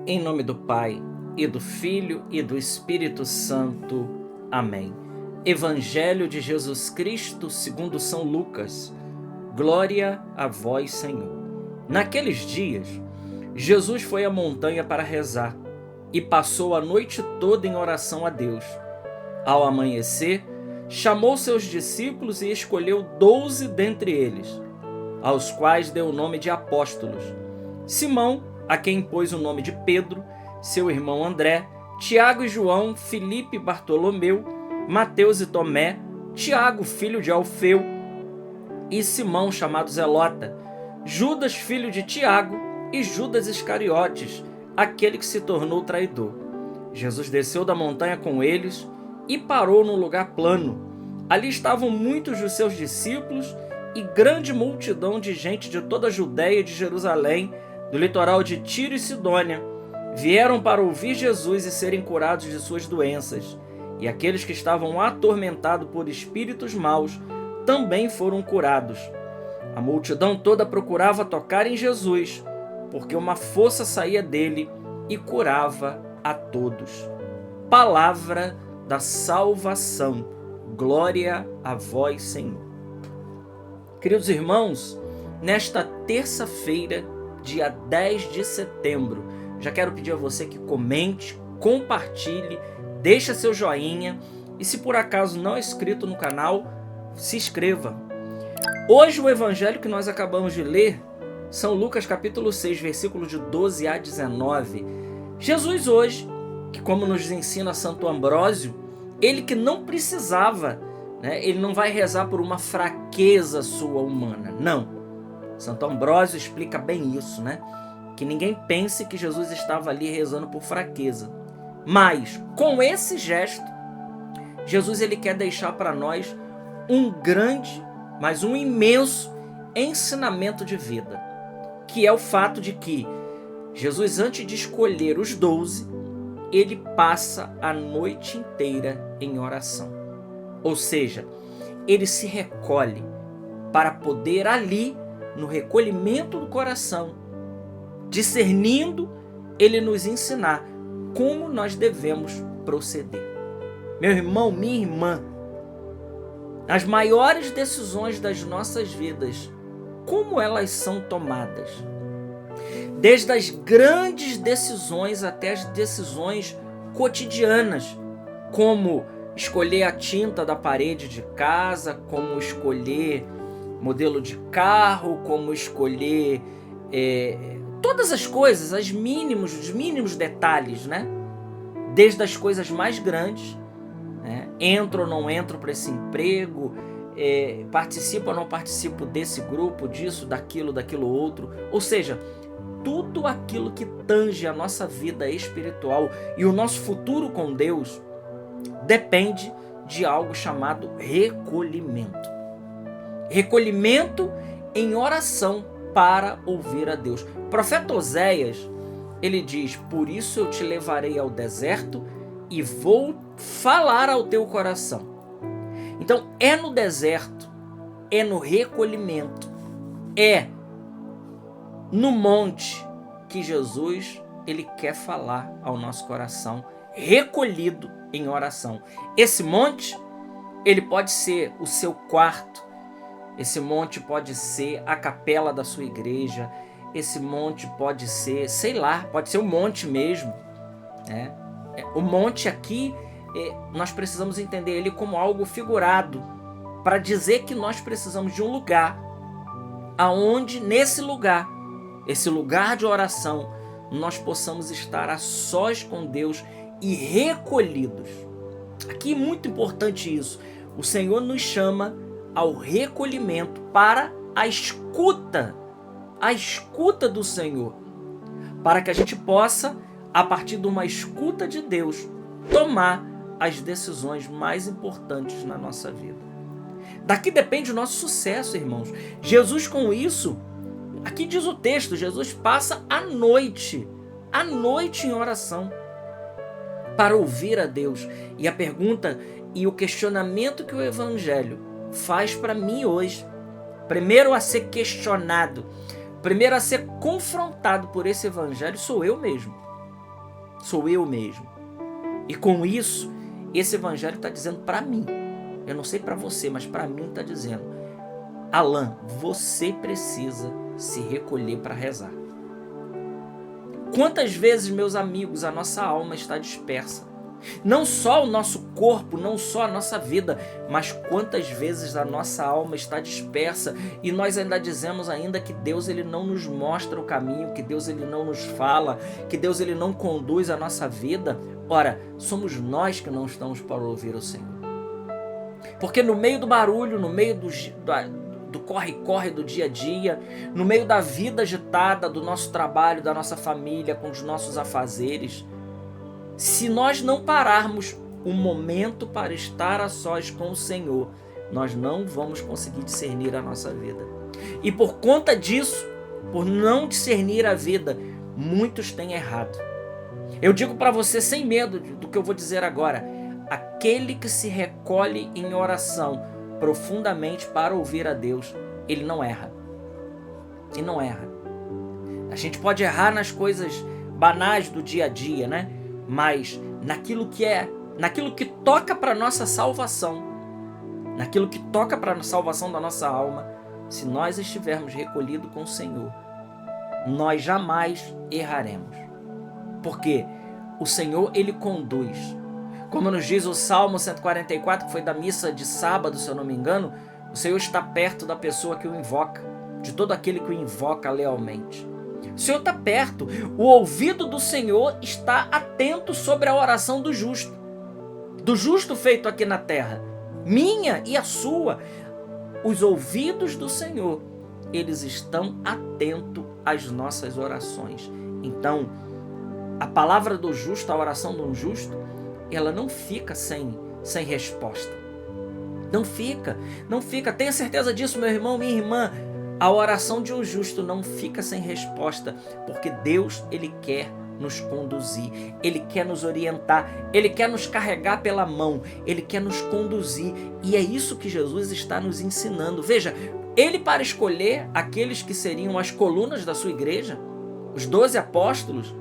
Em nome do Pai, e do Filho, e do Espírito Santo. Amém. Evangelho de Jesus Cristo segundo São Lucas. Glória a vós, Senhor. Naqueles dias, Jesus foi à montanha para rezar e passou a noite toda em oração a Deus. Ao amanhecer, chamou seus discípulos e escolheu 12 dentre eles, aos quais deu o nome de apóstolos: Simão, a quem pôs o nome de Pedro, seu irmão André, Tiago e João, Filipe e Bartolomeu, Mateus e Tomé, Tiago, filho de Alfeu, e Simão, chamado Zelota, Judas, filho de Tiago, e Judas Iscariotes, aquele que se tornou traidor. Jesus desceu da montanha com eles e parou num lugar plano. Ali estavam muitos dos seus discípulos e grande multidão de gente de toda a Judéia e de Jerusalém, do litoral de Tiro e Sidônia. Vieram para ouvir Jesus e serem curados de suas doenças. E aqueles que estavam atormentados por espíritos maus também foram curados. A multidão toda procurava tocar em Jesus, porque uma força saía dele e curava a todos. Palavra da salvação. Glória a vós, Senhor. Queridos irmãos, nesta terça-feira, dia 10 de setembro, já quero pedir a você que comente, compartilhe, deixa seu joinha e, se por acaso não é inscrito no canal, se inscreva. Hoje o evangelho que nós acabamos de ler, São Lucas capítulo 6, versículos de 12 a 19. Jesus hoje, que como nos ensina Santo Ambrósio, ele que não precisava, ele não vai rezar por uma fraqueza sua humana, não. Santo Ambrósio explica bem isso, que ninguém pense que Jesus estava ali rezando por fraqueza. Mas, com esse gesto, Jesus ele quer deixar para nós um grande, mas um imenso ensinamento de vida, que é o fato de que Jesus, antes de escolher os 12, ele passa a noite inteira em oração. Ou seja, ele se recolhe para poder ali, no recolhimento do coração, discernindo, ele nos ensinar como nós devemos proceder. Meu irmão, minha irmã, as maiores decisões das nossas vidas, como elas são tomadas? Desde as grandes decisões até as decisões cotidianas, como escolher a tinta da parede de casa, como escolher modelo de carro, como escolher todas as coisas, os mínimos detalhes, Desde as coisas mais grandes, entro ou não entro para esse emprego, participo ou não participo desse grupo, disso, daquilo outro. Ou seja, tudo aquilo que tange a nossa vida espiritual e o nosso futuro com Deus depende de algo chamado recolhimento. Recolhimento em oração para ouvir a Deus. O profeta Oséias, ele diz: por isso eu te levarei ao deserto e vou falar ao teu coração. Então é no deserto, é no recolhimento, é no monte que Jesus ele quer falar ao nosso coração, recolhido em oração. Esse monte, ele pode ser o seu quarto, esse monte pode ser a capela da sua igreja, esse monte pode ser, pode ser um monte mesmo. O monte aqui, nós precisamos entender ele como algo figurado, para dizer que nós precisamos de um lugar, aonde nesse lugar, esse lugar de oração, nós possamos estar a sós com Deus e recolhidos. Aqui é muito importante isso. O Senhor nos chama ao recolhimento para a escuta do Senhor, para que a gente possa, a partir de uma escuta de Deus, tomar as decisões mais importantes na nossa vida. Daqui depende o nosso sucesso, irmãos. Jesus, com isso, aqui diz o texto, Jesus passa a noite em oração para ouvir a Deus. E a pergunta e o questionamento que o Evangelho faz para mim hoje, primeiro a ser questionado, primeiro a ser confrontado por esse Evangelho, sou eu mesmo. sou eu mesmo. E com isso, esse evangelho está dizendo para mim, eu não sei para você, mas para mim está dizendo: Alan, você precisa se recolher para rezar. Quantas vezes, meus amigos, a nossa alma está dispersa? Não só o nosso corpo, não só a nossa vida, mas quantas vezes a nossa alma está dispersa e nós ainda dizemos ainda que Deus ele não nos mostra o caminho, que Deus ele não nos fala, que Deus ele não conduz a nossa vida. Ora, somos nós que não estamos para ouvir o Senhor. Porque no meio do barulho, no meio do corre-corre do dia a dia, no meio da vida agitada, do nosso trabalho, da nossa família, com os nossos afazeres, se nós não pararmos um momento para estar a sós com o Senhor, nós não vamos conseguir discernir a nossa vida. E por conta disso, por não discernir a vida, muitos têm errado. Eu digo para você sem medo do que eu vou dizer agora: aquele que se recolhe em oração profundamente para ouvir a Deus, ele não erra. Ele não erra. A gente pode errar nas coisas banais do dia a dia, né? Mas naquilo que toca para a nossa salvação, naquilo que toca para a salvação da nossa alma, se nós estivermos recolhidos com o Senhor, nós jamais erraremos. Porque o Senhor, ele conduz. Como nos diz o Salmo 144, que foi da missa de sábado, se eu não me engano, o Senhor está perto da pessoa que o invoca, de todo aquele que o invoca lealmente. O Senhor está perto, o ouvido do Senhor está atento sobre a oração do justo feito aqui na terra, minha e a sua. Os ouvidos do Senhor, eles estão atentos às nossas orações. Então, a palavra do justo, a oração de um justo, ela não fica sem resposta. Não fica. Tenha certeza disso, meu irmão, minha irmã. A oração de um justo não fica sem resposta, porque Deus, ele quer nos conduzir, ele quer nos orientar, ele quer nos carregar pela mão, ele quer nos conduzir, e é isso que Jesus está nos ensinando. Veja, ele, para escolher aqueles que seriam as colunas da sua igreja, os 12 apóstolos,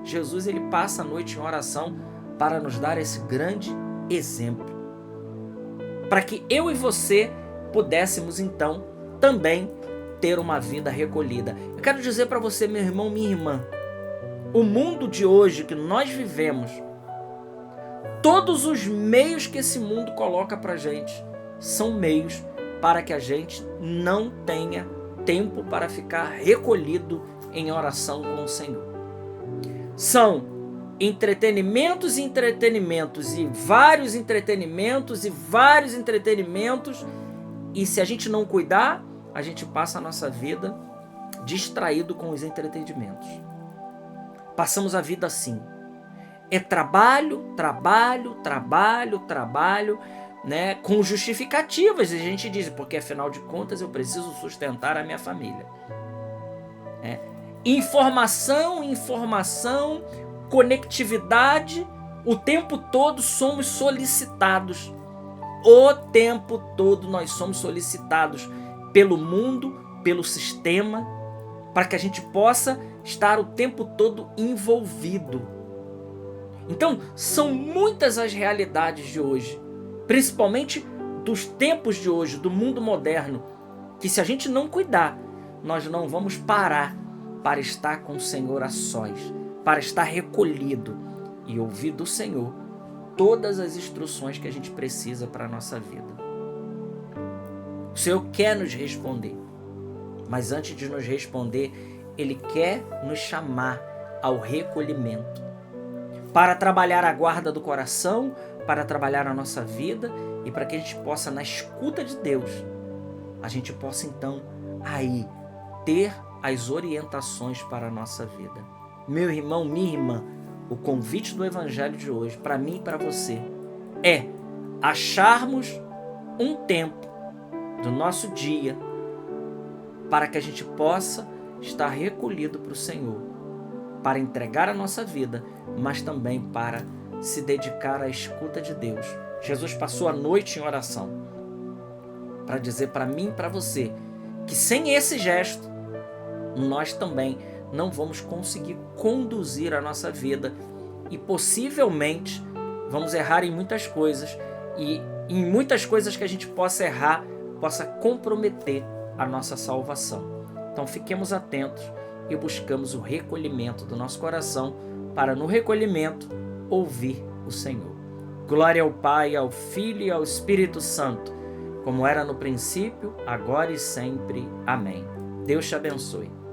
Jesus ele passa a noite em oração para nos dar esse grande exemplo, para que eu e você pudéssemos então também ter uma vida recolhida. Eu quero dizer para você, meu irmão, minha irmã, o mundo de hoje que nós vivemos, todos os meios que esse mundo coloca para a gente são meios para que a gente não tenha tempo para ficar recolhido em oração com o Senhor. São entretenimentos e vários entretenimentos, e se a gente não cuidar, a gente passa a nossa vida distraído com os entretenimentos. Passamos a vida assim. É trabalho, né, com justificativas. E a gente diz, porque afinal de contas eu preciso sustentar a minha família. Informação, conectividade, o tempo todo somos solicitados. O tempo todo nós somos solicitados pelo mundo, pelo sistema, para que a gente possa estar o tempo todo envolvido. Então, são muitas as realidades de hoje, principalmente dos tempos de hoje, do mundo moderno, que se a gente não cuidar, nós não vamos parar para estar com o Senhor a sós, para estar recolhido e ouvir do Senhor todas as instruções que a gente precisa para a nossa vida. O Senhor quer nos responder, mas antes de nos responder, Ele quer nos chamar ao recolhimento, para trabalhar a guarda do coração, para trabalhar a nossa vida e para que a gente possa, na escuta de Deus, a gente possa então aí ter as orientações para a nossa vida. Meu irmão, minha irmã, o convite do Evangelho de hoje, para mim e para você, é acharmos um tempo do nosso dia para que a gente possa estar recolhido para o Senhor, para entregar a nossa vida, mas também para se dedicar à escuta de Deus. Jesus passou a noite em oração para dizer para mim e para você que sem esse gesto, nós também não vamos conseguir conduzir a nossa vida e possivelmente vamos errar em muitas coisas, e em muitas coisas que a gente possa errar, possa comprometer a nossa salvação. Então fiquemos atentos e buscamos o recolhimento do nosso coração para, no recolhimento, ouvir o Senhor. Glória ao Pai, ao Filho e ao Espírito Santo, como era no princípio, agora e sempre. Amém. Deus te abençoe.